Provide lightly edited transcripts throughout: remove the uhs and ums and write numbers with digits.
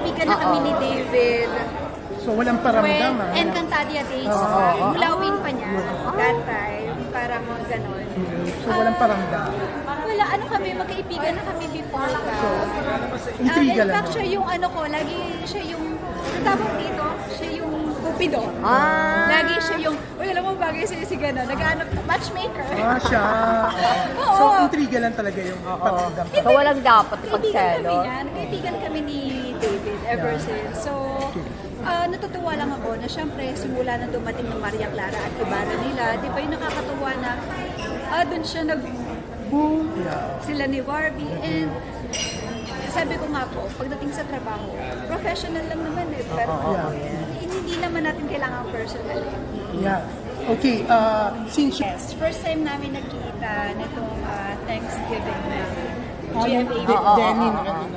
magkaibigan na kami ni David. So, walang paramdam, When Encantadia Days, mulawin pa niya, that time, parang gano'n. So, walang paramdam. Wala, ano kami, magkaibigan na kami before ka. Intriga In lang. fact, siya yung ano ko, lagi siya yung, tawag dito, siya yung cupido. Lagi siya yung, uy, alam mo, bagay sa'yo si gano'n, nag-ano, matchmaker. Siya. So, intriga lang talaga yung paramdam. So, walang dapat Kaibigan kami pagselos. niya, nagkaibigan kami ni David ever since. So, natutuwa lang ako na syempre simula na dumating ng Maria Clara at Ibarra nila, di ba yung nakakatuwa na doon siya nag-boom, sila ni Barbie, and sabi ko nga po, pagdating sa trabaho, professional lang naman eh, pero hindi naman natin kailangan personal eh. Yeah. Okay, since Yes, first time namin nagkita nitong Thanksgiving na GMA. Denim,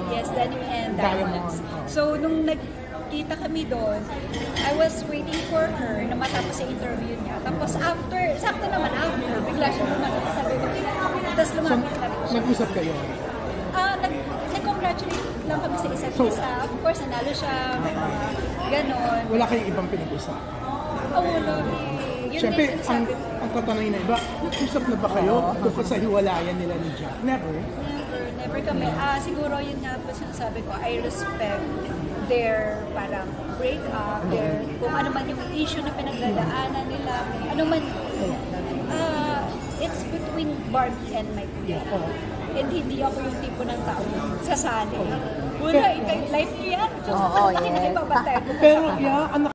Yes, Denim and Diamonds. So, nung nagkita kami doon, I was waiting for her na matapos yung interview niya. Tapos after, sakto naman after, bigla siya lumapit. Sabi ko, tapos lumapit lang siya. nag-usap kayo? Nag-congratulate lang kami sa isa't isa. Of course, nanalo siya, ganon. Wala kayong ibang pinag-usap? Wala eh. Yun Siyempre, din sinasabi ko. ang tatanungin na iba, nag-usap na ba kayo tungkol sa hiwalayan nila ni Jack? Never. Never kami. Siguro yun nga po sinasabi ko, I respect their parang break-up, their, kung ano man yung issue na pinagdadaanan nila, ano man, it's between Barbie and my kuya. And hindi ako yung tipo ng tao sasali. Wala, life ko yan. Diyos ko, laki na ibabantay ko. Pero, yeah,